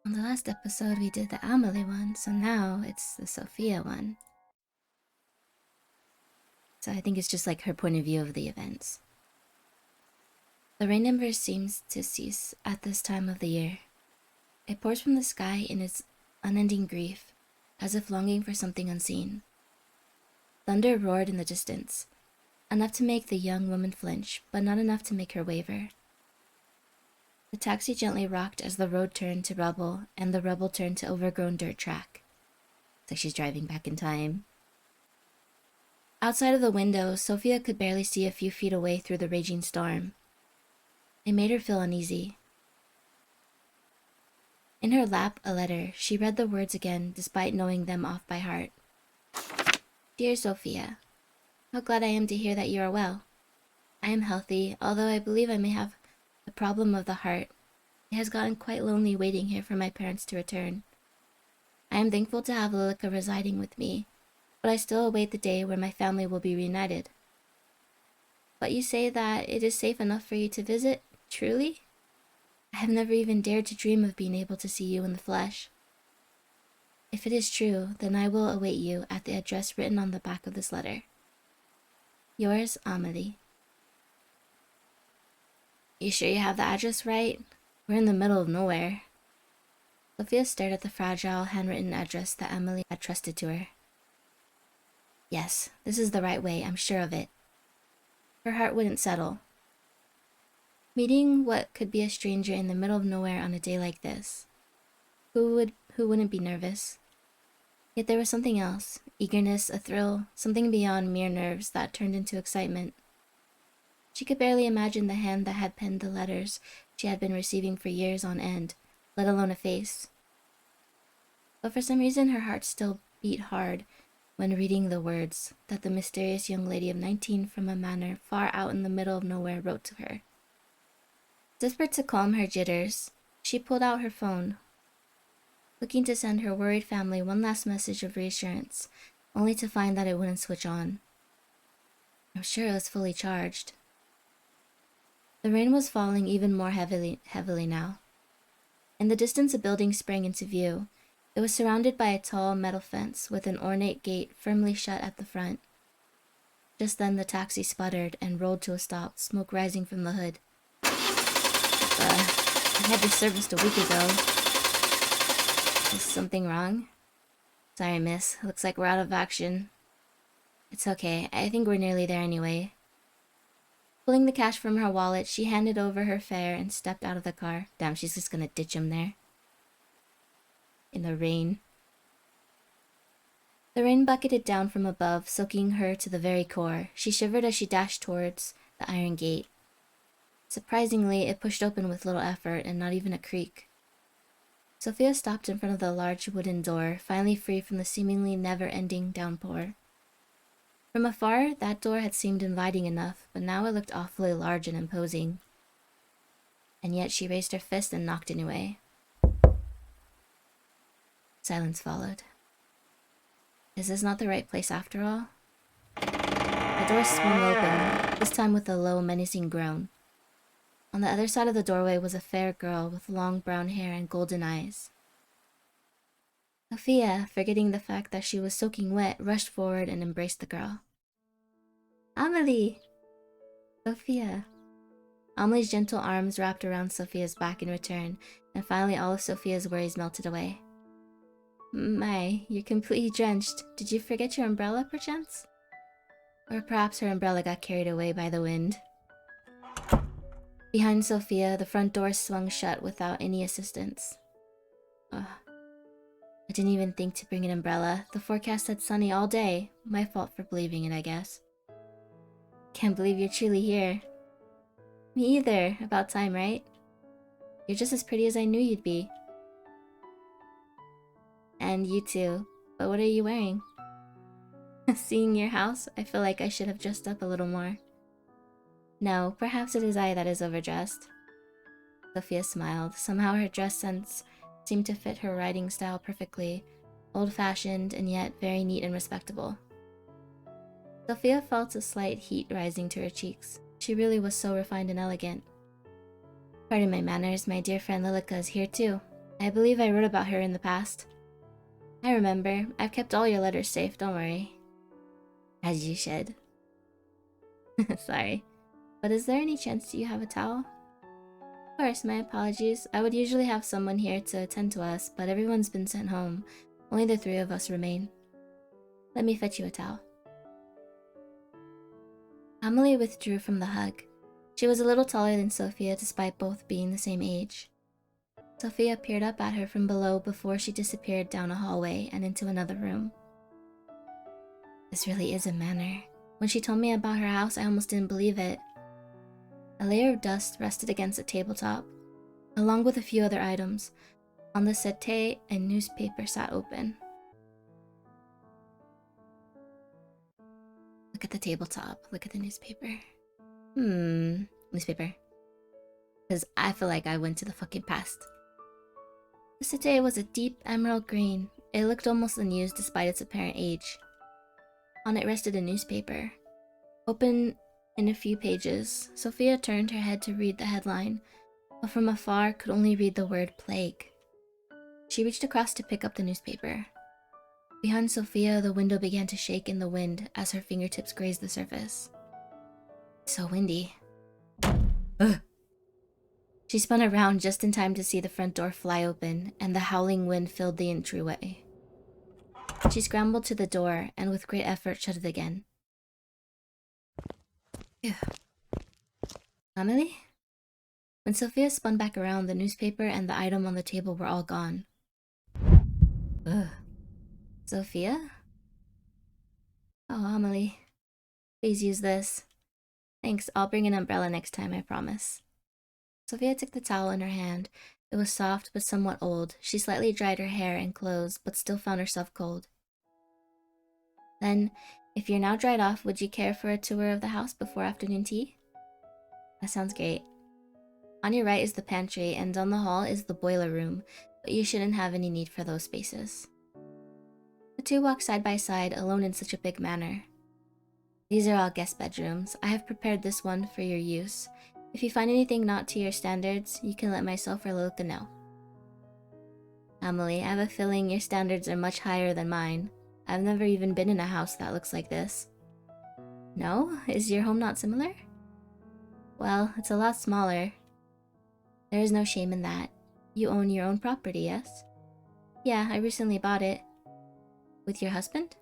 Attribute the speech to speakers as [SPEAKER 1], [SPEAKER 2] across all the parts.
[SPEAKER 1] On the last episode, we did the Amelie one, so now it's the Sofia one. So I think it's just like her point of view of the events. The rain number seems to cease at this time of the year. It pours from the sky in its unending grief, as if longing for something unseen. Thunder roared in the distance, enough to make the young woman flinch, but not enough to make her waver. The taxi gently rocked as the road turned to rubble, and the rubble turned to overgrown dirt track. It's like she's driving back in time. Outside of the window, Sofia could barely see a few feet away through the raging storm. It made her feel uneasy. In her lap, a letter. She read the words again, despite knowing them off by heart. Dear Sofia, how glad I am to hear that you are well. I am healthy, although I believe I may have the problem of the heart. It has gotten quite lonely waiting here for my parents to return. I am thankful to have Lilica residing with me, but I still await the day where my family will be reunited. But you say that it is safe enough for you to visit, truly? I have never even dared to dream of being able to see you in the flesh. If it is true, then I will await you at the address written on the back of this letter. Yours, Amelie. You sure you have the address right? We're in the middle of nowhere. Sofia stared at the fragile, handwritten address that Amelie had trusted to her. Yes, this is the right way, I'm sure of it. Her heart wouldn't settle. Meeting what could be a stranger in the middle of nowhere on a day like this. Who wouldn't be nervous? Yet there was something else, eagerness, a thrill, something beyond mere nerves that turned into excitement. She could barely imagine the hand that had penned the letters she had been receiving for years on end, let alone a face. But for some reason her heart still beat hard when reading the words that the mysterious young lady of 19 from a manor far out in the middle of nowhere wrote to her. Desperate to calm her jitters, she pulled out her phone, looking to send her worried family one last message of reassurance, only to find that it wouldn't switch on. I'm sure it was fully charged. The rain was falling even more heavily now. In the distance, a building sprang into view. It was surrounded by a tall metal fence with an ornate gate firmly shut at the front. Just then the taxi sputtered and rolled to a stop, smoke rising from the hood. I had this serviced a week ago. Is something wrong? Sorry, miss. Looks like we're out of action. It's okay. I think we're nearly there anyway. Pulling the cash from her wallet, she handed over her fare and stepped out of the car. Damn, she's just gonna ditch him there. In the rain. The rain bucketed down from above, soaking her to the very core. She shivered as she dashed towards the iron gate. Surprisingly, it pushed open with little effort and not even a creak. Sofia stopped in front of the large wooden door, finally free from the seemingly never-ending downpour. From afar, that door had seemed inviting enough, but now it looked awfully large and imposing. And yet she raised her fist and knocked anyway. Silence followed. Is this not the right place after all? The door swung open, this time with a low, menacing groan. On the other side of the doorway was a fair girl with long brown hair and golden eyes. Sofia, forgetting the fact that she was soaking wet, rushed forward and embraced the girl. Amelie! Sofia. Amelie's gentle arms wrapped around Sofia's back in return, and finally all of Sofia's worries melted away. My, you're completely drenched. Did you forget your umbrella, perchance? Or perhaps her umbrella got carried away by the wind. Behind Sofia, the front door swung shut without any assistance. I didn't even think to bring an umbrella. The forecast said sunny all day. My fault for believing it, I guess. Can't believe you're truly here. Me either. About time, right? You're just as pretty as I knew you'd be. And you too. But what are you wearing? Seeing your house, I feel like I should have dressed up a little more. No, perhaps it is I that is overdressed. Sofia smiled. Somehow her dress sense seemed to fit her riding style perfectly, old-fashioned and yet very neat and respectable. Sofia felt a slight heat rising to her cheeks. She really was so refined and elegant. Pardon my manners, my dear friend Lilica is here too, I believe I wrote about her in the past. I remember. I've kept all your letters safe, don't worry. As you should. Sorry. But is there any chance you have a towel? Of course, my apologies. I would usually have someone here to attend to us, but everyone's been sent home. Only the three of us remain. Let me fetch you a towel. Amelie withdrew from the hug. She was a little taller than Sofia despite both being the same age. Sofia peered up at her from below before she disappeared down a hallway and into another room. This really is a manor. When she told me about her house, I almost didn't believe it. A layer of dust rested against a tabletop, along with a few other items. On the settee, a newspaper sat open. Look at the tabletop. Look at the newspaper. Newspaper. Because I feel like I went to the fucking past. The settee was a deep emerald green. It looked almost unused despite its apparent age. On it rested a newspaper. Open in a few pages, Sofia turned her head to read the headline, but from afar could only read the word plague. She reached across to pick up the newspaper. Behind Sofia, the window began to shake in the wind as her fingertips grazed the surface. It's so windy. Ugh. She spun around just in time to see the front door fly open, and the howling wind filled the entryway. She scrambled to the door and with great effort shut it again. Phew. Amelie? When Sofia spun back around, the newspaper and the item on the table were all gone. Ugh. Sofia? Oh, Amelie. Please use this. Thanks, I'll bring an umbrella next time, I promise. Sofia took the towel in her hand. It was soft but somewhat old. She slightly dried her hair and clothes, but still found herself cold. Then, if you're now dried off, would you care for a tour of the house before afternoon tea? That sounds great. On your right is the pantry, and on the hall is the boiler room, but you shouldn't have any need for those spaces. The two walked side by side, alone in such a big manor. These are all guest bedrooms. I have prepared this one for your use. If you find anything not to your standards, you can let myself or Lilka know. Amelie, I have a feeling your standards are much higher than mine. I've never even been in a house that looks like this. No? Is your home not similar? Well, it's a lot smaller. There is no shame in that. You own your own property, yes? Yeah, I recently bought it. With your husband?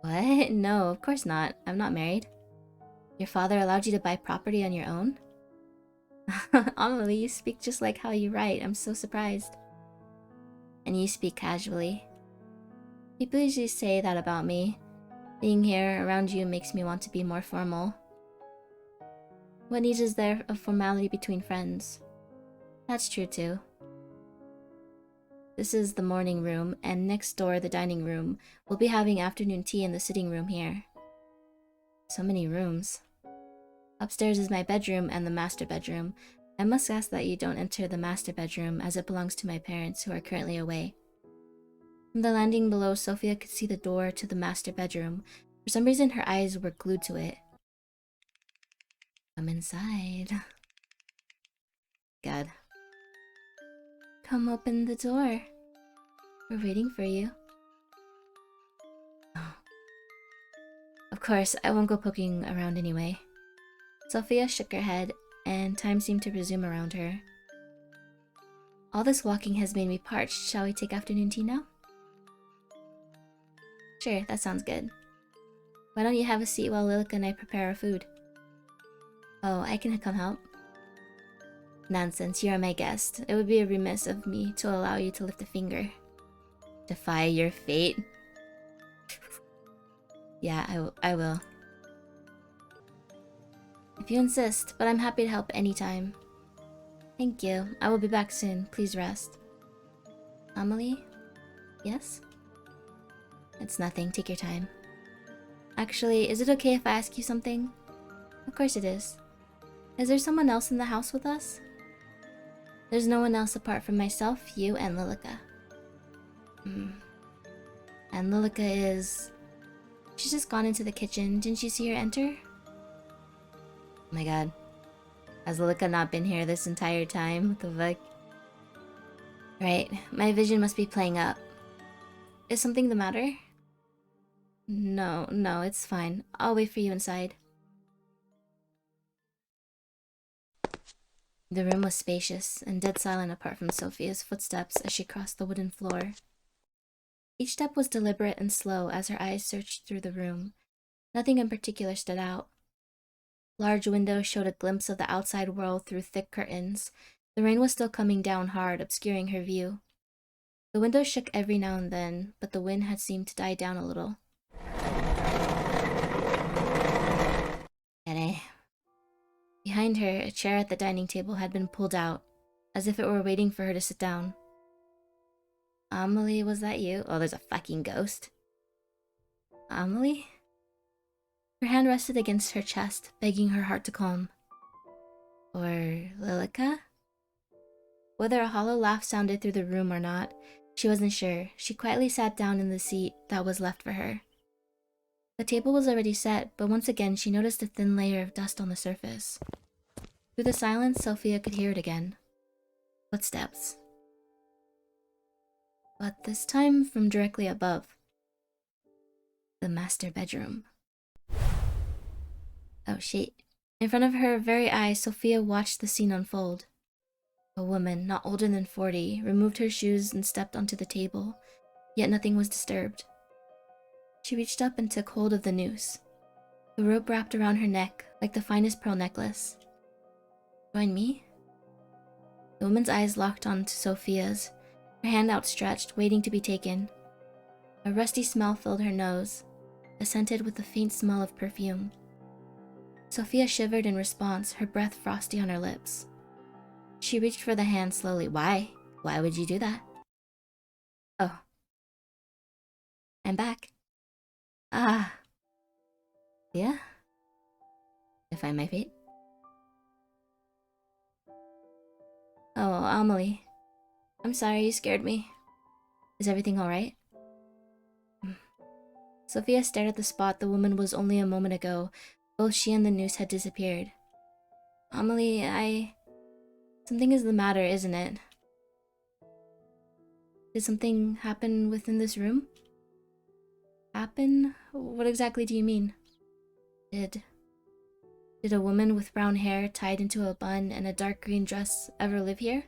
[SPEAKER 1] What? No, of course not. I'm not married. Your father allowed you to buy property on your own? Amelie, you speak just like how you write. I'm so surprised. And you speak casually. People usually say that about me. Being here around you makes me want to be more formal. What need is there of formality between friends? That's true too. This is the morning room, and next door the dining room. We'll be having afternoon tea in the sitting room here. So many rooms. Upstairs is my bedroom and the master bedroom. I must ask that you don't enter the master bedroom as it belongs to my parents who are currently away. From the landing below, Sofia could see the door to the master bedroom. For some reason, her eyes were glued to it. Come inside. God. Come open the door. We're waiting for you. Oh. Of course, I won't go poking around anyway. Sofia shook her head, and time seemed to resume around her. All this walking has made me parched. Shall we take afternoon tea now? Sure, that sounds good. Why don't you have a seat while Lilka and I prepare our food? Oh, I can come help. Nonsense, you are my guest. It would be remiss of me to allow you to lift a finger. Defy your fate? Yeah, I will. If you insist, but I'm happy to help anytime. Thank you. I will be back soon. Please rest. Amelie? Yes? It's nothing. Take your time. Actually, is it okay if I ask you something? Of course it is. Is there someone else in the house with us? There's no one else apart from myself, you, and Lilika. And Lilika is... She's just gone into the kitchen. Didn't you see her enter? Oh my god. Has Lilika not been here this entire time? What the fuck? Right, my vision must be playing up. Is something the matter? No, it's fine. I'll wait for you inside. The room was spacious and dead silent apart from Sophia's footsteps as she crossed the wooden floor. Each step was deliberate and slow as her eyes searched through the room. Nothing in particular stood out. Large windows showed a glimpse of the outside world through thick curtains. The rain was still coming down hard, obscuring her view. The windows shook every now and then, but the wind had seemed to die down a little. Ere. Behind her, a chair at the dining table had been pulled out, as if it were waiting for her to sit down. Amelie, was that you? Oh, there's a fucking ghost. Amelie? Her hand rested against her chest, begging her heart to calm. Or Lilica? Whether a hollow laugh sounded through the room or not, she wasn't sure. She quietly sat down in the seat that was left for her. The table was already set, but once again she noticed a thin layer of dust on the surface. Through the silence, Sofia could hear it again. Footsteps. But this time from directly above. The master bedroom. Oh shit. In front of her very eyes, Sofia watched the scene unfold. A woman, not older than 40, removed her shoes and stepped onto the table, yet nothing was disturbed. She reached up and took hold of the noose. The rope wrapped around her neck like the finest pearl necklace. Join me? The woman's eyes locked onto Sofia's, her hand outstretched, waiting to be taken. A rusty smell filled her nose, scented with a faint smell of perfume. Sofia shivered in response, her breath frosty on her lips. She reached for the hand slowly. Why? Why would you do that? Oh. I'm back. Ah. Yeah? Define my fate? Oh, Amelie. I'm sorry, you scared me. Is everything alright? Sofia stared at the spot the woman was only a moment ago. Both she and the noose had disappeared. Amelie, something is the matter, isn't it? Did something happen within this room? Happen? What exactly do you mean? Did a woman with brown hair tied into a bun and a dark green dress ever live here?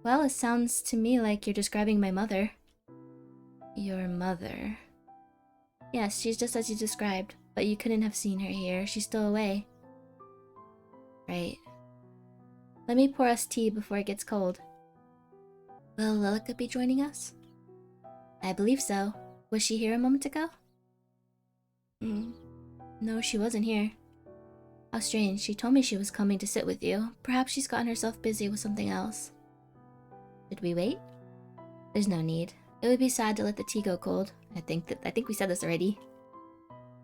[SPEAKER 1] Well, it sounds to me like you're describing my mother. Your mother? Yes, she's just as you described, but you couldn't have seen her here. She's still away. Right. Let me pour us tea before it gets cold. Will Lilica be joining us? I believe so. Was she here a moment ago? No, she wasn't here. How strange. She told me she was coming to sit with you. Perhaps she's gotten herself busy with something else. Should we wait? There's no need. It would be sad to let the tea go cold. I think we said this already.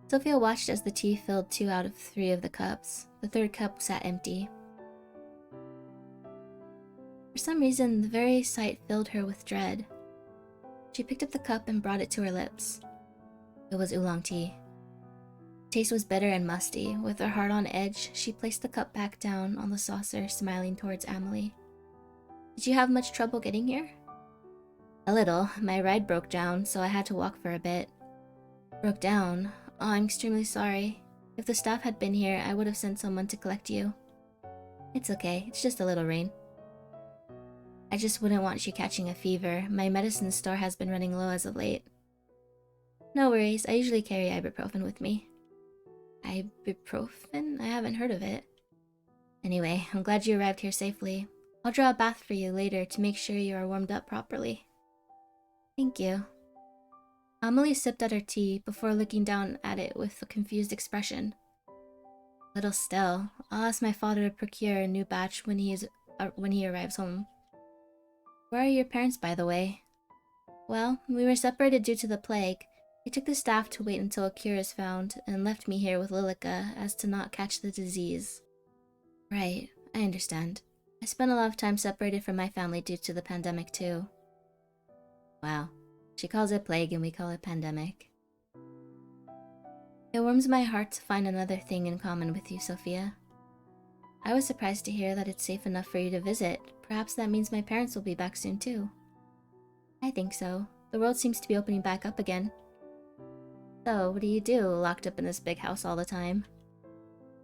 [SPEAKER 1] Sofia watched as the tea filled 2 out of 3 of the cups. The third cup sat empty. For some reason, the very sight filled her with dread. She picked up the cup and brought it to her lips. It was oolong tea. The taste was bitter and musty. With her heart on edge, she placed the cup back down on the saucer, smiling towards Amelie. Did you have much trouble getting here? A little. My ride broke down, so I had to walk for a bit. Broke down? Oh, I'm extremely sorry. If the staff had been here, I would have sent someone to collect you. It's okay. It's just a little rain. I just wouldn't want you catching a fever. My medicine store has been running low as of late. No worries. I usually carry ibuprofen with me. Ibuprofen? I haven't heard of it. Anyway, I'm glad you arrived here safely. I'll draw a bath for you later to make sure you are warmed up properly. Thank you. Amelie sipped at her tea before looking down at it with a confused expression. Little still. I'll ask my father to procure a new batch when he arrives home. Where are your parents, by the way? Well, we were separated due to the plague. He took the staff to wait until a cure is found and left me here with Lilica as to not catch the disease. Right, I understand. I spent a lot of time separated from my family due to the pandemic too. Wow. She calls it plague and we call it pandemic. It warms my heart to find another thing in common with you, Sofia. I was surprised to hear that it's safe enough for you to visit. Perhaps that means my parents will be back soon too. I think so. The world seems to be opening back up again. So, what do you do, locked up in this big house all the time?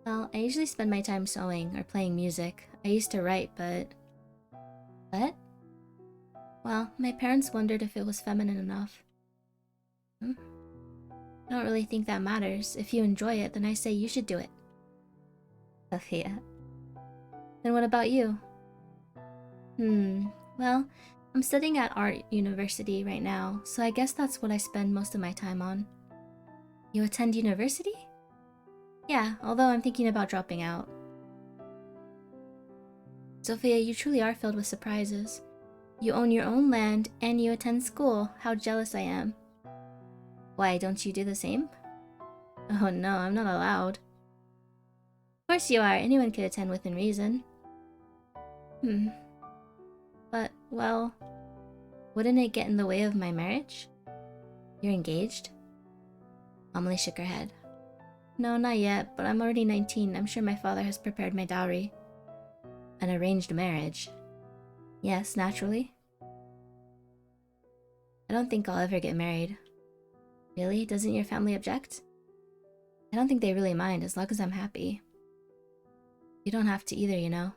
[SPEAKER 1] Well, I usually spend my time sewing or playing music. I used to write, but... What? Well, my parents wondered if it was feminine enough. I don't really think that matters. If you enjoy it, then I say you should do it. Sofia. Then what about you? Well, I'm studying at art university right now, so I guess that's what I spend most of my time on. You attend university? Yeah, although I'm thinking about dropping out. Sofia, you truly are filled with surprises. You own your own land, and you attend school. How jealous I am. Why, don't you do the same? Oh no, I'm not allowed. Of course you are. Anyone could attend within reason. But, well, wouldn't it get in the way of my marriage? You're engaged? Amelie shook her head. No, not yet, but I'm already 19. I'm sure my father has prepared my dowry. An arranged marriage? Yes, naturally. I don't think I'll ever get married. Really? Doesn't your family object? I don't think they really mind, as long as I'm happy. You don't have to either, you know.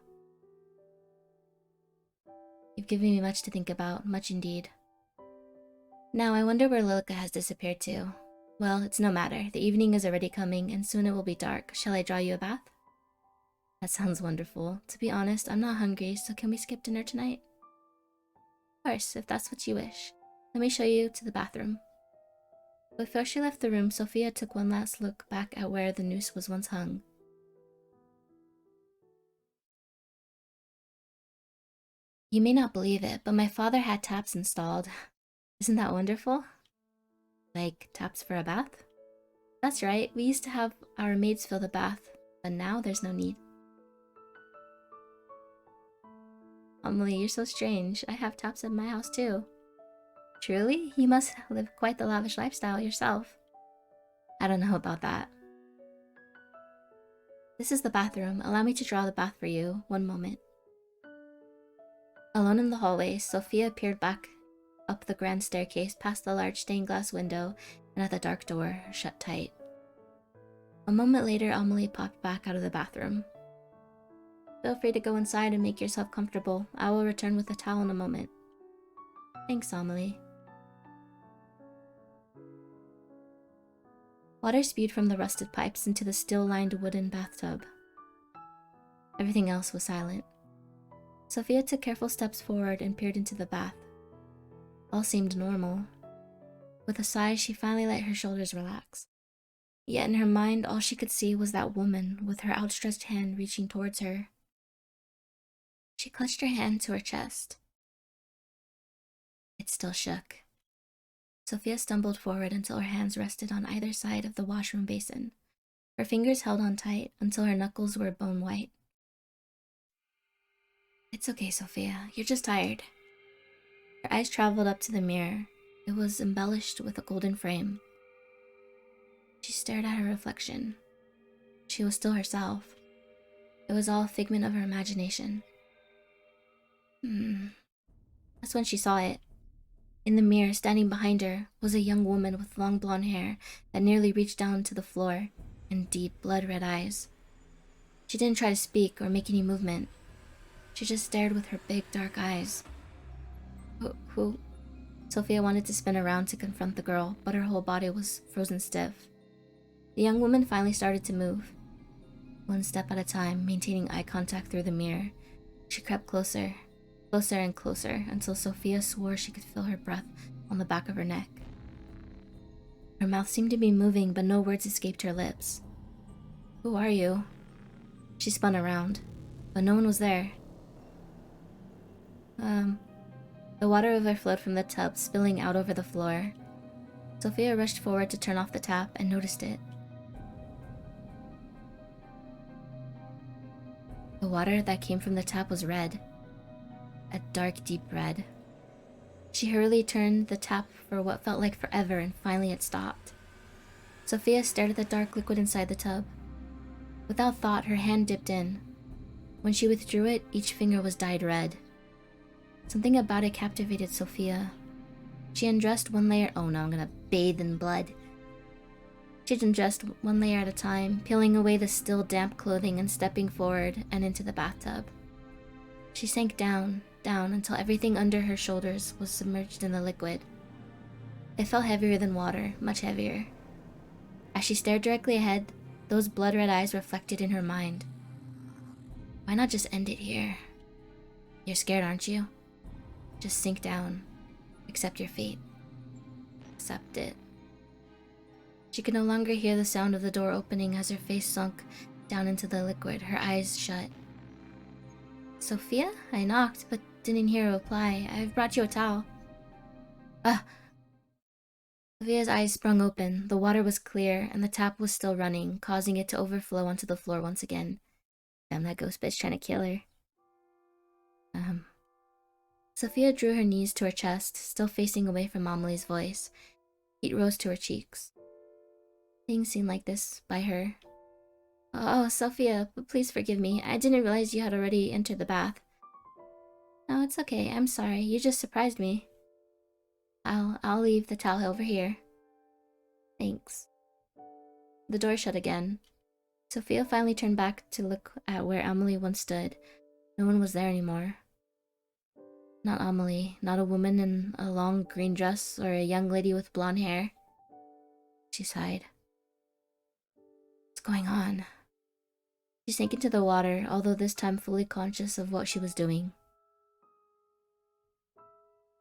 [SPEAKER 1] You've given me much to think about, much indeed. Now, I wonder where Lilica has disappeared to. Well, it's no matter. The evening is already coming, and soon it will be dark. Shall I draw you a bath? That sounds wonderful. To be honest, I'm not hungry, so can we skip dinner tonight? Of course, if that's what you wish. Let me show you to the bathroom. Before she left the room, Sofia took one last look back at where the noose was once hung. You may not believe it, but my father had taps installed. Isn't that wonderful? Like taps for a bath? That's right, we used to have our maids fill the bath, but now there's no need. Amelie, you're so strange. I have taps at my house too. Truly? You must live quite the lavish lifestyle yourself. I don't know about that. This is the bathroom. Allow me to draw the bath for you. One moment. Alone in the hallway, Sofia peered back up the grand staircase past the large stained glass window and at the dark door, shut tight. A moment later, Amelie popped back out of the bathroom. Feel free to go inside and make yourself comfortable. I will return with a towel in a moment. Thanks, Amelie. Water spewed from the rusted pipes into the still-lined wooden bathtub. Everything else was silent. Sofia took careful steps forward and peered into the bath. All seemed normal. With a sigh, she finally let her shoulders relax. Yet in her mind, all she could see was that woman with her outstretched hand reaching towards her. She clutched her hand to her chest. It still shook. Sofia stumbled forward until her hands rested on either side of the washroom basin. Her fingers held on tight until her knuckles were bone white. It's okay, Sofia. You're just tired. Her eyes traveled up to the mirror. It was embellished with a golden frame. She stared at her reflection. She was still herself. It was all a figment of her imagination. That's when she saw it. In the mirror, standing behind her, was a young woman with long blonde hair that nearly reached down to the floor and deep, blood-red eyes. She didn't try to speak or make any movement. She just stared with her big, dark eyes. Who? Sofia wanted to spin around to confront the girl, but her whole body was frozen stiff. The young woman finally started to move. One step at a time, maintaining eye contact through the mirror, she crept closer, closer and closer, until Sofia swore she could feel her breath on the back of her neck. Her mouth seemed to be moving, but no words escaped her lips. Who are you? She spun around, but no one was there. The water overflowed from the tub, spilling out over the floor. Sofia rushed forward to turn off the tap and noticed it. The water that came from the tap was red. A dark, deep red. She hurriedly turned the tap for what felt like forever, and finally it stopped. Sofia stared at the dark liquid inside the tub. Without thought, her hand dipped in. When she withdrew it, each finger was dyed red. Something about it captivated Sofia. She undressed one layer. Oh no, I'm gonna bathe in blood. She undressed one layer at a time, peeling away the still damp clothing and stepping forward and into the bathtub. She sank down until everything under her shoulders was submerged in the liquid. It felt heavier than water, much heavier. As she stared directly ahead, those blood-red eyes reflected in her mind. Why not just end it here? You're scared, aren't you? Just sink down. Accept your fate. Accept it. She could no longer hear the sound of the door opening as her face sunk down into the liquid, her eyes shut. Sofia? I knocked, but didn't hear a reply. I've brought you a towel. Sofia's eyes sprung open. The water was clear, and the tap was still running, causing it to overflow onto the floor once again. Damn, that ghost bitch trying to kill her. Sofia drew her knees to her chest, still facing away from Amelie's voice. Heat rose to her cheeks. Things seemed like this by her. Oh, Sofia, please forgive me. I didn't realize you had already entered the bath. No, it's okay. I'm sorry. You just surprised me. I'll leave the towel over here. Thanks. The door shut again. Sofia finally turned back to look at where Amelie once stood. No one was there anymore. Not Amelie, not a woman in a long green dress or a young lady with blonde hair. She sighed. What's going on? She sank into the water, although this time fully conscious of what she was doing.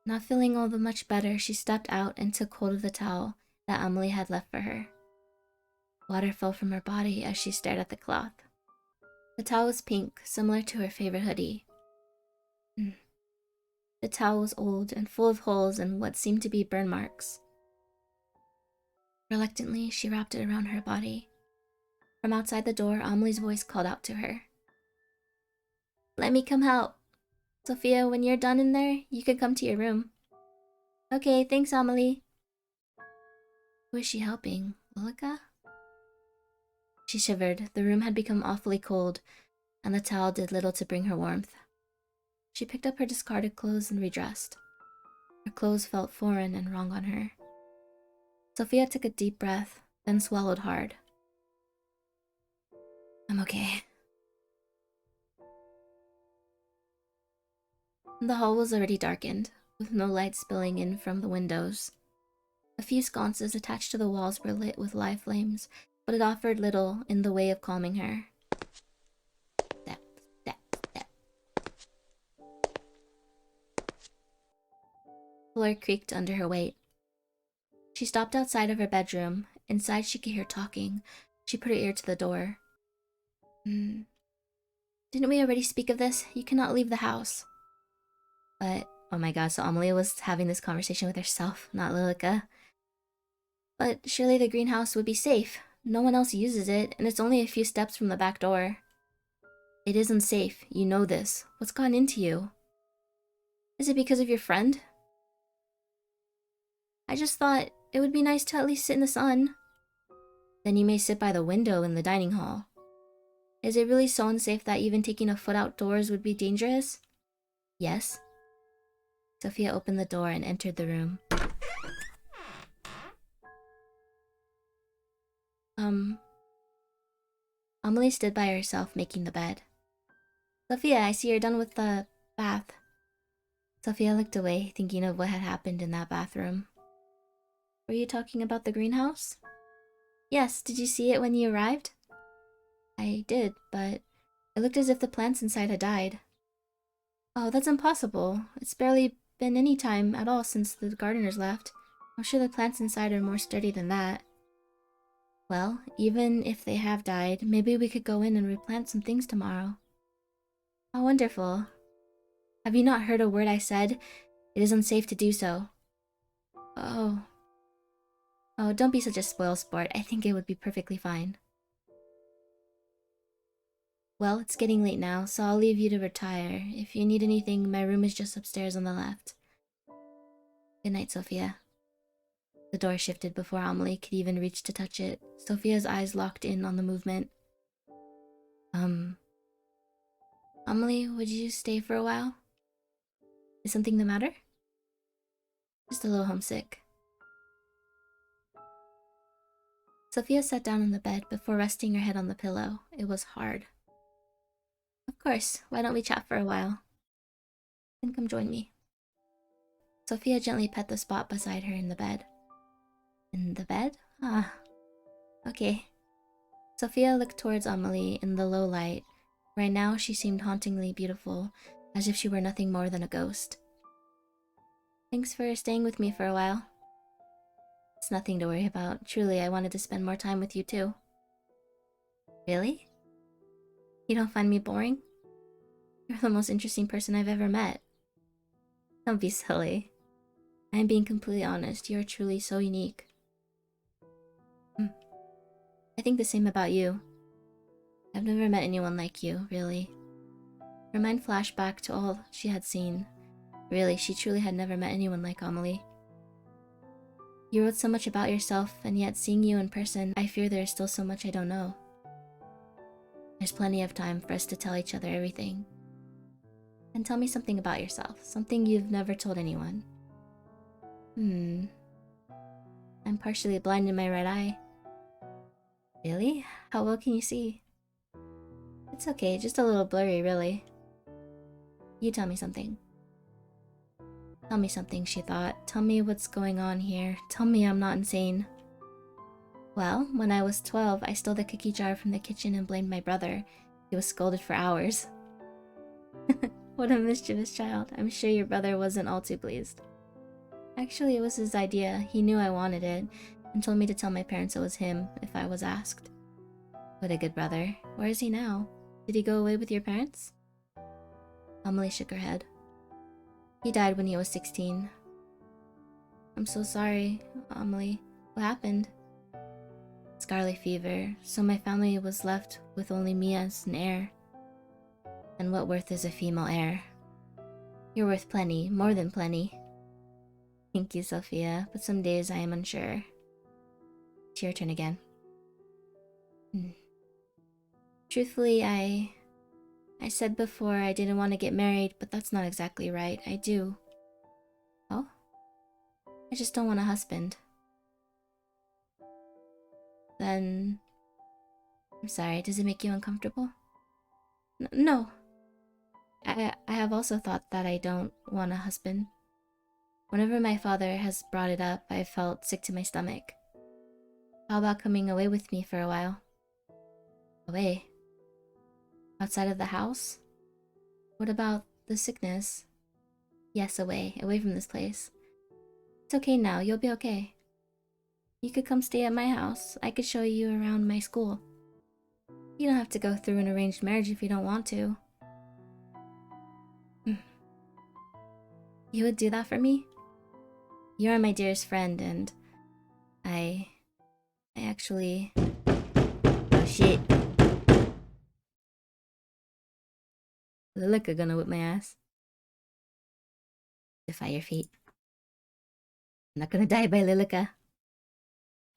[SPEAKER 1] Not feeling all that much better, she stepped out and took hold of the towel that Amelie had left for her. Water fell from her body as she stared at the cloth. The towel was pink, similar to her favorite hoodie. The towel was old and full of holes and what seemed to be burn marks. Reluctantly, she wrapped it around her body. From outside the door, Amelie's voice called out to her. Let me come help. Sofia, when you're done in there, you can come to your room. Okay, thanks, Amelie. Who is she helping? Lilica? She shivered. The room had become awfully cold, and the towel did little to bring her warmth. She picked up her discarded clothes and redressed. Her clothes felt foreign and wrong on her. Sofia took a deep breath, then swallowed hard. I'm okay. The hall was already darkened, with no light spilling in from the windows. A few sconces attached to the walls were lit with live flames, but it offered little in the way of calming her. Step, step, step. The floor creaked under her weight. She stopped outside of her bedroom. Inside she could hear talking. She put her ear to the door. Didn't we already speak of this? You cannot leave the house. But, oh my god, so Amelie was having this conversation with herself, not Lilica. But surely the greenhouse would be safe. No one else uses it, and it's only a few steps from the back door. It isn't safe, you know this. What's gone into you? Is it because of your friend? I just thought it would be nice to at least sit in the sun. Then you may sit by the window in the dining hall. Is it really so unsafe that even taking a foot outdoors would be dangerous? Yes. Sofia opened the door and entered the room. Amelie stood by herself, making the bed. Sofia, I see you're done with the bath. Sofia looked away, thinking of what had happened in that bathroom. Were you talking about the greenhouse? Yes, did you see it when you arrived? I did, but it looked as if the plants inside had died. Oh, that's impossible. It's barely been any time at all since the gardeners left. I'm sure the plants inside are more sturdy than that. Well, even if they have died, maybe we could go in and replant some things tomorrow. How wonderful. Have you not heard a word I said? It is unsafe to do so. Oh, don't be such a spoil sport. I think it would be perfectly fine. Well, it's getting late now, so I'll leave you to retire. If you need anything, my room is just upstairs on the left. Good night, Sofia. The door shifted before Amelie could even reach to touch it. Sofia's eyes locked in on the movement. Amelie, would you stay for a while? Is something the matter? Just a little homesick. Sofia sat down on the bed before resting her head on the pillow. It was hard. Of course, why don't we chat for a while? Then come join me. Sofia gently pet the spot beside her in the bed. In the bed? Ah, okay. Sofia looked towards Amelie in the low light. Right now, she seemed hauntingly beautiful, as if she were nothing more than a ghost. Thanks for staying with me for a while. It's nothing to worry about. Truly, I wanted to spend more time with you too. Really? You don't find me boring? You're the most interesting person I've ever met. Don't be silly. I'm being completely honest. You're truly so unique. I think the same about you. I've never met anyone like you, really. Her mind flashed back to all she had seen. Really, she truly had never met anyone like Amelie. You wrote so much about yourself, and yet seeing you in person, I fear there is still so much I don't know. There's plenty of time for us to tell each other everything. And tell me something about yourself, something you've never told anyone. I'm partially blind in my right eye. Really? How well can you see? It's okay, just a little blurry, really. You tell me something. Tell me something, she thought. Tell me what's going on here. Tell me I'm not insane. Well, when I was 12, I stole the cookie jar from the kitchen and blamed my brother. He was scolded for hours. What a mischievous child. I'm sure your brother wasn't all too pleased. Actually, it was his idea. He knew I wanted it, and told me to tell my parents it was him, if I was asked. What a good brother. Where is he now? Did he go away with your parents? Amelie shook her head. He died when he was 16. I'm so sorry, Amelie. What happened? Scarlet fever, so my family was left with only me as an heir. And what worth is a female heir? You're worth plenty, more than plenty. Thank you, Sofia, but some days I am unsure. It's your turn again. Truthfully, I said before I didn't want to get married, but that's not exactly right. I do. Oh? I just don't want a husband. Then... I'm sorry, does it make you uncomfortable? No. I have also thought that I don't want a husband. Whenever my father has brought it up, I've felt sick to my stomach. How about coming away with me for a while? Away? Outside of the house? What about the sickness? Yes, away from this place. It's okay now, you'll be okay. You could come stay at my house. I could show you around my school. You don't have to go through an arranged marriage if you don't want to. You would do that for me? You are my dearest friend, and I actually... Oh shit. Lilica gonna whip my ass. Defy your fate. I'm not gonna die by Lilica.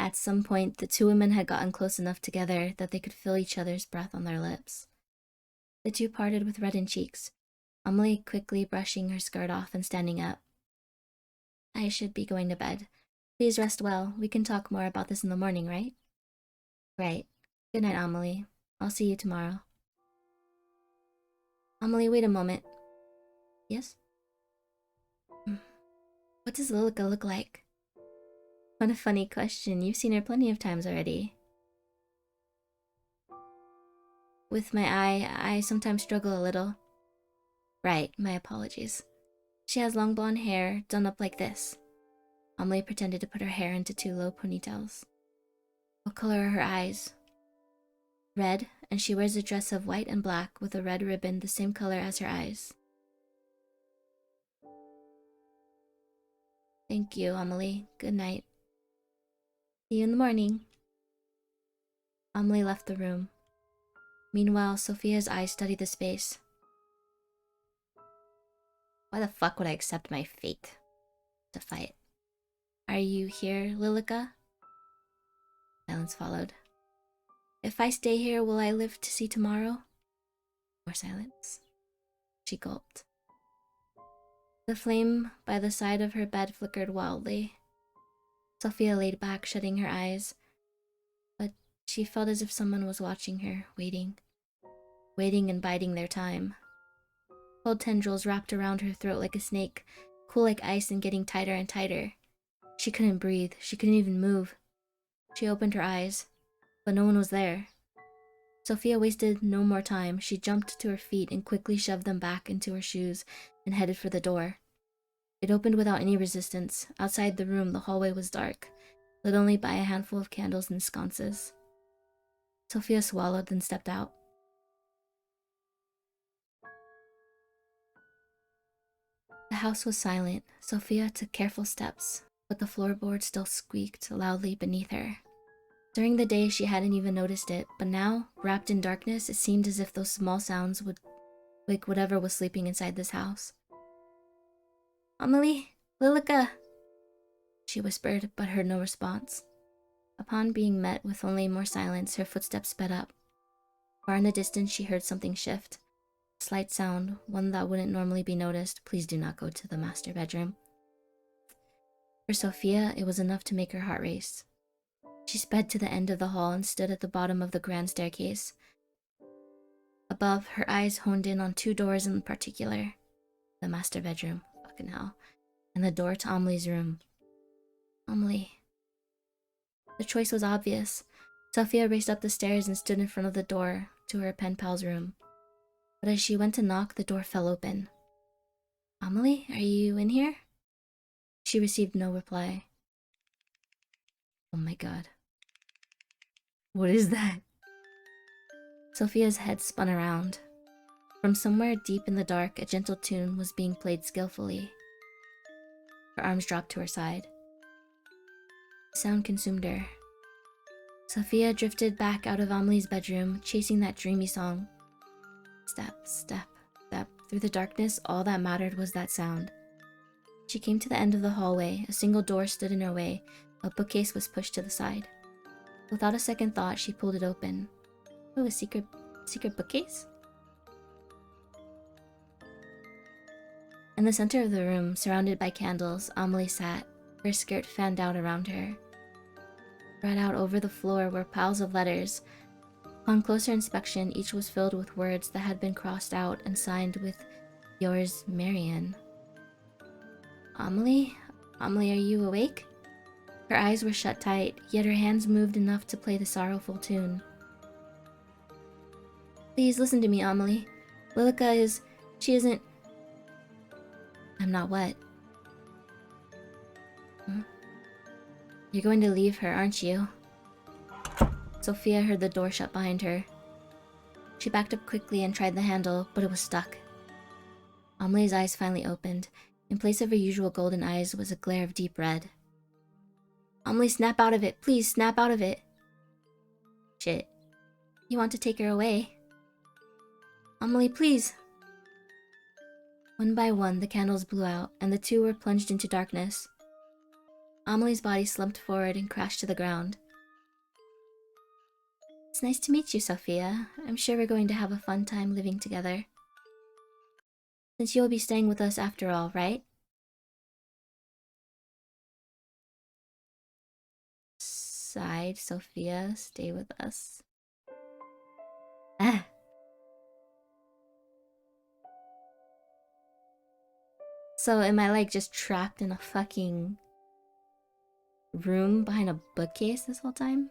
[SPEAKER 1] At some point, the two women had gotten close enough together that they could feel each other's breath on their lips. The two parted with reddened cheeks, Amelie quickly brushing her skirt off and standing up. I should be going to bed. Please rest well. We can talk more about this in the morning, right? Right. Good night, Amelie. I'll see you tomorrow. Amelie, wait a moment. Yes? What does Lilica look like? What a funny question. You've seen her plenty of times already. With my eye, I sometimes struggle a little. Right, my apologies. She has long blonde hair, done up like this. Amelie pretended to put her hair into two low ponytails. What color are her eyes? Red, and she wears a dress of white and black with a red ribbon the same color as her eyes. Thank you, Amelie. Good night. See you in the morning. Amelie left the room. Meanwhile, Sofia's eyes studied the space. Why the fuck would I accept my fate? Defy it. Are you here, Lilica? Silence followed. If I stay here, will I live to see tomorrow? More silence. She gulped. The flame by the side of her bed flickered wildly. Sofia laid back, shutting her eyes, but she felt as if someone was watching her, waiting and biding their time. Cold tendrils wrapped around her throat like a snake, cool like ice and getting tighter and tighter. She couldn't breathe. She couldn't even move. She opened her eyes, but no one was there. Sofia wasted no more time. She jumped to her feet and quickly shoved them back into her shoes and headed for the door. It opened without any resistance. Outside the room, the hallway was dark, lit only by a handful of candles and sconces. Sofia swallowed, then stepped out. The house was silent. Sofia took careful steps, but the floorboard still squeaked loudly beneath her. During the day, she hadn't even noticed it, but now, wrapped in darkness, it seemed as if those small sounds would wake whatever was sleeping inside this house. "Amelie, Lilica," she whispered, but heard no response. Upon being met with only more silence, her footsteps sped up. Far in the distance, she heard something shift. A slight sound, one that wouldn't normally be noticed. Please do not go to the master bedroom. For Sofia, it was enough to make her heart race. She sped to the end of the hall and stood at the bottom of the grand staircase. Above, her eyes honed in on two doors in particular. The master bedroom, fucking hell, and the door to Amelie's room. Amelie. The choice was obvious. Sofia raced up the stairs and stood in front of the door to her pen pal's room. But as she went to knock, the door fell open. "Amelie, are you in here?" She received no reply. Oh my god. What is that? Sofia's head spun around. From somewhere deep in the dark, a gentle tune was being played skillfully. Her arms dropped to her side. The sound consumed her. Sofia drifted back out of Amelie's bedroom, chasing that dreamy song. Step, step, step. Through the darkness, all that mattered was that sound. She came to the end of the hallway. A single door stood in her way. A bookcase was pushed to the side. Without a second thought, she pulled it open. Oh, a secret bookcase? In the center of the room, surrounded by candles, Amelie sat, her skirt fanned out around her. Spread out over the floor were piles of letters. Upon closer inspection, each was filled with words that had been crossed out and signed with "Yours, Marian." Amelie? Amelie, are you awake? Her eyes were shut tight, yet her hands moved enough to play the sorrowful tune. Please listen to me, Amelie. Lilica she isn't... I'm not what? Huh? You're going to leave her, aren't you? Sofia heard the door shut behind her. She backed up quickly and tried the handle, but it was stuck. Amelie's eyes finally opened. In place of her usual golden eyes was a glare of deep red. Amelie, snap out of it. Please, snap out of it. Shit. You want to take her away? Amelie, please. One by one, the candles blew out, and the two were plunged into darkness. Amelie's body slumped forward and crashed to the ground. It's nice to meet you, Sofia. I'm sure we're going to have a fun time living together. Since you'll be staying with us after all, right? Sighed Sofia, stay with us. Ah. So am I like just trapped in a fucking room behind a bookcase this whole time?